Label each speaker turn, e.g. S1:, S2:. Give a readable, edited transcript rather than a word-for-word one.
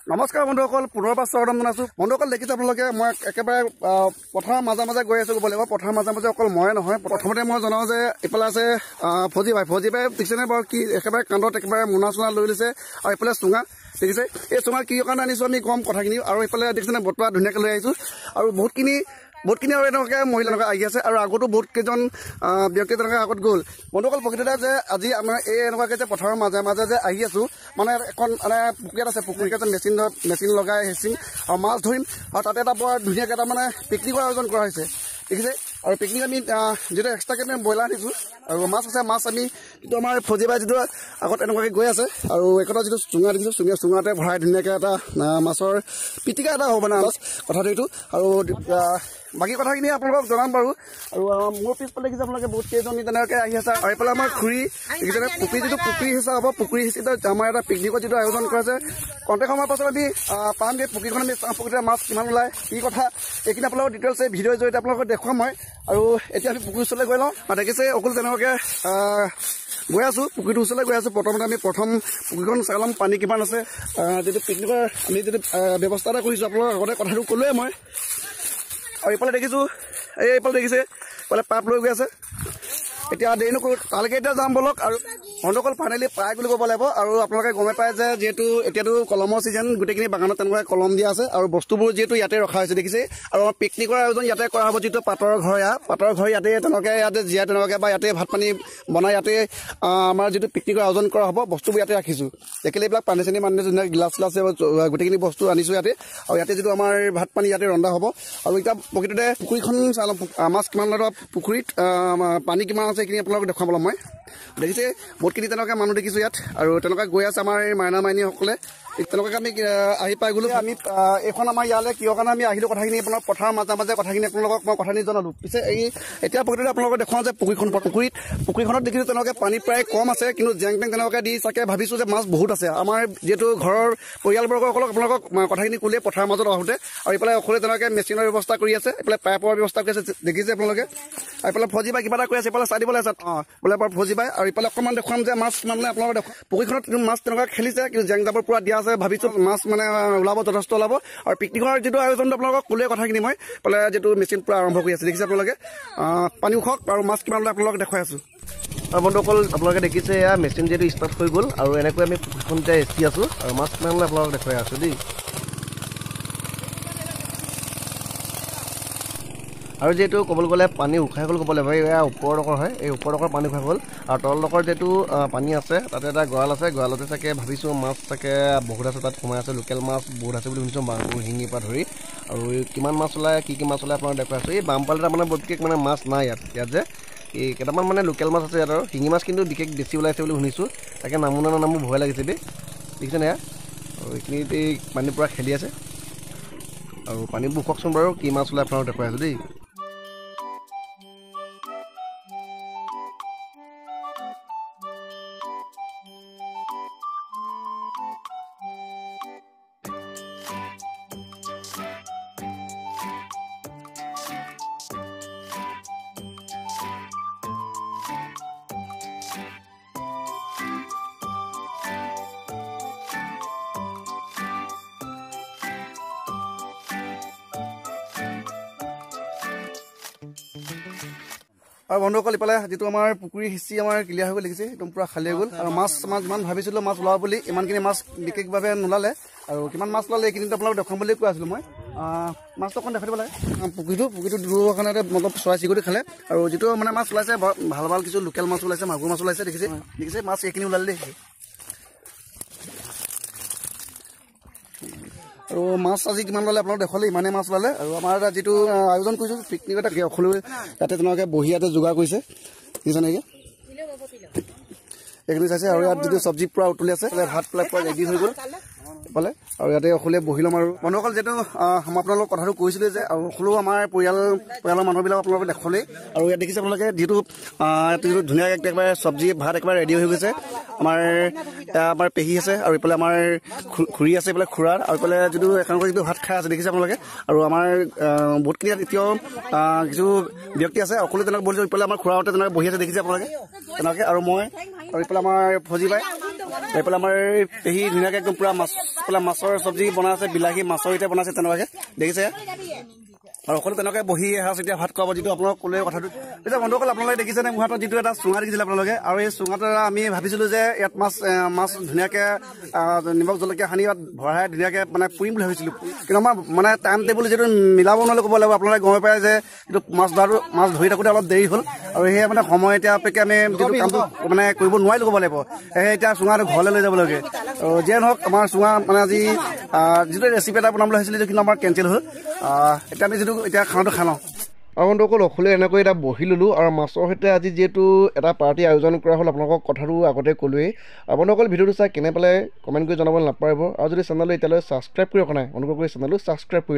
S1: নমস্কাৰ বন্ধুসকল, পুনৰবাৰ স্বাগতম জনাইছোঁ। বন্ধুসকল দেখিছে আপোনালোকে মই একেবাৰে পথাৰৰ মাজে মাজে গৈ আছোঁ ক'ব লাগিব। পথাৰৰ মাজে মাজে অকল ময়ে নহয়, প্ৰথমতে মই জনাওঁ যে এইফালে আছে ফজি ভাই দেখিছেনে বাৰু কি একেবাৰে কান্ধত একেবাৰে মোনা চোনা লৈ লৈছে। আৰু এইফালে চুঙা দেখিছে, এই চুঙা কি কাৰণে আনিছোঁ আমি কম কথাখিনি। আৰু এইফালে দেখিছেনে বৰ্তমান ধুনীয়াকৈ লৈ আহিছোঁ। আৰু বহুতখিনি আৰু এনেকুৱাকৈ মহিলা এনেকুৱা আহি আছে। আৰু আগতো বহুত কেইজন ব্যক্তি তেনেকৈ আগত গ'ল। বন্ধুসকল প্ৰকৃততে যে আজি আমাৰ এই এনেকুৱাকৈ যে পথাৰৰ মাজে মাজে যে আহি আছোঁ, মানে এখন মানে পুখুৰীত আছে, পুখুৰীত যে মেচিন লগাই হেচিং আৰু মাছ ধৰিম। আৰু তাতে এটা বৰ ধুনীয়াকৈ এটা মানে পিকনিকৰ আয়োজন কৰা হৈছে দেখিছে। আৰু পিকনিক আমি যিটো এক্সট্ৰাকৈ আমি ব্ৰইলাৰ দিছোঁ আৰু মাছ আছে। মাছ আমি যিটো আমাৰ ফজিবাই যিটো আগত এনেকুৱাকৈ গৈ আছে। আৰু একতা যিটো চুঙা দেখিছোঁ, চুঙাতে ভৰাই ধুনীয়াকৈ এটা মাছৰ পিটিকা এটা হ'ব মানে কথাটো এইটো। আৰু বাকী কথাখিনি আপোনালোকক জনাম বাৰু। আৰু মোৰ পিছফালে দেখিছে আপোনালোকে বহুত কেইজনী তেনেকৈ আহি আছে। আৰু এইফালে আমাৰ খুৰী দেখিছেনে, পুখুৰী যিটো পুখুৰী হিচাপ হ'ব, পুখুৰী হিচাপে আমাৰ এটা পিকনিকৰ যিটো আয়োজন কৰা হৈছে। কণ্টেক্ট সময়ৰ পাছত আমি পামগৈ পুখুৰীখন, আমি পুখুৰীতে মাছ কিমান ওলায় কি কথা এইখিনি আপোনালোকৰ ডিটেইলছ এই ভিডিঅ'ৰ জৰিয়তে আপোনালোকক দেখুৱাম মই। আৰু এতিয়া আমি পুখুৰীৰ ওচৰলৈ গৈ লওঁ। দেখিছে অকল তেনেকুৱাকৈ গৈ আছোঁ, পুখুৰীটোৰ ওচৰলৈ গৈ আছোঁ। প্ৰথমতে আমি পুখুৰীখন চাই ল'ম পানী কিমান আছে। যিটো পিকনিকৰ আমি যিটো ব্যৱস্থা এটা কৰিছোঁ আপোনালোকৰ আগতে কথাটো ক'লোৱে মই। আৰু এইফালে দেখিছোঁ, এইফালে দেখিছে এইফালে পাইপ লৈ গৈ আছে। এতিয়া দেৰি নকৰোঁ, তালৈকে এতিয়া যাম বলক। আৰু বন্ধুসকল ফাইনেলি প্ৰায় বুলি ক'ব লাগিব। আৰু আপোনালোকে গমেই পায় যে যিহেতু এতিয়াতো কলমৰ ছিজন, গোটেইখিনি বাগানত তেনেকুৱা কলম দিয়া আছে। আৰু বস্তুবোৰ যিহেতু ইয়াতে ৰখা হৈছে দেখিছে। আৰু আমাৰ পিকনিকৰ আয়োজন ইয়াতে কৰা হ'ব। যিটো পাতৰ ঘৰ ইয়াতে তেনেকৈ ইয়াতে জীয়াই তেনেকুৱাকৈ বা ইয়াতে ভাত পানী বনাই ইয়াতে আমাৰ যিটো পিকনিকৰ আয়োজন কৰা হ'ব, বস্তুবোৰ ইয়াতে ৰাখিছোঁ। দেখিলে এইবিলাক পানী চানী ধুনীয়া গিলাচ গোটেইখিনি বস্তু আনিছোঁ ইয়াতে। আৰু ইয়াতে যিটো আমাৰ ভাত পানী ইয়াতে ৰন্ধা হ'ব। আৰু এতিয়া প্ৰকৃততে পুখুৰীখন চাই ল'ম, মাছ কিমান ওলাব, পুখুৰীত পানী কিমান আছে এইখিনি আপোনালোকক দেখুৱাব ল'ম মই। দেখিছে বহুতখিনি তেনেকুৱা মানুহ দেখিছোঁ ইয়াত। আৰু তেনেকুৱা গৈ আছে আমাৰ মাইনা মাইনীসকলে। তেনেকুৱাকৈ আমি আহি পাই গ'লোঁ। আমি এইখন আমাৰ ইয়ালৈ কিয় কাৰণে আমি আহিলোঁ কথাখিনি আপোনালোক পথাৰৰ মাজে মাজে কথাখিনি আপোনালোকক মই কথাখিনি জনালোঁ। পিছে এতিয়া প্ৰকৃততে আপোনালোকক দেখুৱাওঁ যে পুখুৰীখনত দেখিছোঁ তেনেকুৱাকৈ পানী প্ৰায় কম আছে, কিন্তু জেং টেং তেনেকুৱাকৈ দি চাগে ভাবিছোঁ যে মাছ বহুত আছে। আমাৰ যিহেতু ঘৰৰ পৰিয়ালবৰ্গসকলক আপোনালোকক কথাখিনি ক'লেই পথাৰৰ মাজত আহোঁতে। আৰু এইফালে অকলে তেনেকুৱাকৈ মেচিনৰ ব্যৱস্থা কৰি আছে, এইফালে পাইপৰ ব্যৱস্থা কৰি আছে দেখিছে আপোনালোকে। আৰু এইফালে ফজিবাই কিবা এটা কৰি আছে, এইফালে চাই দিবলৈ আছে বোলে বাৰু ফজিবাই। আৰু এইফালে অকণমান দেখুৱাম যে মাছ মানে আপোনালোকে দেখুৱাম। পুখুৰীখনত মাছ তেনেকুৱা খেলিছে, কিন্তু জেং জাবৰ পূৰা দিয়া আছে। ভাবিছোঁ মাছ মানে ওলাব, যথেষ্ট ওলাব। আৰু পিকনিকৰ যিটো আয়োজন আপোনালোকক ক'লে কথাখিনি মই বোলে যিটো মেচিন পূৰা আৰম্ভ কৰি আছে দেখিছে আপোনালোকে। পানী উঠক আৰু মাছ কিমান ওলাই আপোনালোকক দেখুৱাই আছোঁ।
S2: আৰু বন্ধুসকল আপোনালোকে দেখিছে এয়া মেচিন যিহেতু ষ্টাৰ্ট হৈ গ'ল। আৰু এনেকৈ আমি পুখুৰীখনতে এচি আছোঁ। আৰু মাছ কিমান ওলাই আপোনালোকক দেখুৱাই আছোঁ দেই। আৰু যিহেতু ক'বলৈ গ'লে পানী উখাই গ'ল ক'ব লাগিব, এয়া ওপৰৰ ডোখৰ হয়, এই ওপৰ ডোখৰ পানী উখাই গ'ল। আৰু তল ডোখৰ যিহেতু পানী আছে, তাতে এটা গঁৰাল আছে, গঁৰালতে চাগে ভাবিছোঁ মাছ চাগে বহুত আছে, তাত সোমাই আছে। লোকেল মাছ বহুত আছে বুলি শুনিছোঁ, মাগুৰ শিঙিৰ পৰা ধৰি। আৰু কিমান মাছ ওলায় কি মাছ ওলায় আপোনালোকক দেখুৱাই আছোঁ। এই বামফালে মানে বিশেষ মানে মাছ নাই ইয়াত যে এই কেইটামান মানে লোকেল মাছ আছে ইয়াত। আৰু শিঙি মাছ কিন্তু বিশেষ বেছি ওলাইছে বুলি শুনিছোঁ, তাকে নামো ভয় লাগিছে দেই। দেখিছেনে এয়া। আৰু এইখিনিত এই পানী পূৰা খেলি আছে। আৰু পানীবোৰ কওকচোন বাৰু কি মাছ ওলায় আপোনালোকক দেখুৱাই আছোঁ দেই।
S1: আৰু বন্ধুসকল ইফালে যিটো আমাৰ পুখুৰী সিঁচি আমাৰ ক্লিয়াৰ হৈ গ'ল দেখিছে, একদম পূৰা খালী হৈ গ'ল। আৰু মাছ যিমান ভাবিছিলোঁ মাছ ওলাব বুলি, ইমানখিনি মাছ বিশেষভাৱে নোলালে। আৰু কিমান মাছ ওলালে এইখিনিত আপোনালোকক দেখুৱাম বুলি কৈ আছিলোঁ মই। মাছটো অকণ দেখাই দিব লাগে। পুখুৰীটো দূৰৰ কাৰণে মতলব চৰাই চিৰিকটি খালে। আৰু যিটো মানে মাছ ওলাইছে ভাল কিছু লোকেল মাছ ওলাইছে, মাগুৰ মাছ ওলাইছে দেখিছে মাছ এইখিনি ওলালে দেই। আৰু মাছ আজি কিমান ওলালে আপোনালোক দেখুৱালে, ইমানেই মাছ ওলালে। আৰু আমাৰ এটা যিটো আয়োজন কৰিছোঁ পিকনিক এটা সকলোৱে তাতে তেনেকুৱাকৈ বহি ইয়াতে যোগাৰ কৰিছে দেখিছে নেকি এইখিনি চাইছে। আৰু ইয়াত যিটো চব্জি পূৰা উতলি আছে, ভাত পেলাই পূৰা ৰেডি হৈ গ'ল পালে। আৰু ইয়াতে অকলে বহি ল'ম। আৰু বন্ধুসকল যিহেতু মই আপোনালোকক কথাটো কৈছিলোঁ যে আৰু সকলো আমাৰ পৰিয়ালৰ মানুহবিলাক আপোনালোকে দেখুৱালেই। আৰু ইয়াত দেখিছে আপোনালোকে যিটো ধুনীয়াকৈ একেবাৰে চব্জি ভাত একেবাৰে ৰেডি হৈ গৈছে। আমাৰ পেহী আছে, আৰু এইফালে আমাৰ খুৰী আছে, এইফালে খুৰাৰ। আৰু এইফালে যিটো একাংশ যিটো ভাত খাই আছে দেখিছে আপোনালোকে। আৰু আমাৰ বহুতখিনি ইয়াত এতিয়াও কিছু ব্যক্তি আছে, অকলে তেনেকৈ বহিছোঁ। এইফালে আমাৰ খুৰাহঁতে তেনেকৈ বহি আছে দেখিছে আপোনালোকে তেনেকৈ। আৰু মই আৰু এইফালে আমাৰ ফজিবাই এইফালে আমাৰ পেহী ধুনীয়াকৈ একদম পূৰা মাছৰ চব্জি বনাই আছে, বিলাহী মাছৰ এতিয়া বনাইছে তেনেকুৱাকৈ দেখিছে। আৰু সকলো তেনেকৈ বহি আছে এতিয়া ভাত খোৱাব, যিটো আপোনালোকক ক'লে কথাটো। এতিয়া বন্ধুসকল আপোনালোকে দেখিছেনে মোৰ হাতত যিটো এটা চুঙা দেখিছিলে আপোনালোকে, আৰু এই চুঙাটো আমি ভাবিছিলোঁ যে ইয়াত মাছ ধুনীয়াকৈ নিমখ জলকীয়া সানি ইয়াত ভৰাই ধুনীয়াকৈ মানে পুৰিম বুলি ভাবিছিলোঁ। কিন্তু আমাৰ মানে টাইম টেবুল যিটো মিলাব নোৱাৰিলে ক'ব লাগিব। আপোনালোকে গম পায় যে যিটো মাছ ধৰি থাকোঁতে অলপ দেৰি হ'ল, আৰু সেয়ে মানে সময় এতিয়া অপেক্ষা আমি যিটো কামটো মানে কৰিব নোৱাৰিলোঁ ক'ব লাগিব। সেয়ে এতিয়া চুঙাটো ঘৰলৈ লৈ যাব লাগে। যিয়ে নহওক আমাৰ চুঙা মানে আজি যিটো ৰেচিপি এটা বনাবলৈ হৈছিলে কিন্তু আমাৰ কেঞ্চেল হ'ল। এতিয়া আমি এতিয়া খানাটো খাই লওঁ।
S2: আৰু বন্ধুসকল অকলে এনেকৈ এটা বহি ল'লোঁ, আৰু মাছৰ সৈতে আজি যিহেতু এটা পাৰ্টি আয়োজন কৰা হ'ল, আপোনালোকক কথাটো আগতে ক'লোৱেই। বন্ধুসকল ভিডিঅ'টো চাই কেনে পালে কমেণ্ট কৰি জনাবলৈ নাপাহৰিব, আৰু যদি চেনেলটো এতিয়ালৈ ছাবস্ক্ৰাইব কৰি ৰখা নাই অনুগ্ৰহ কৰি চেনেলটো ছাবস্ক্ৰাইব কৰি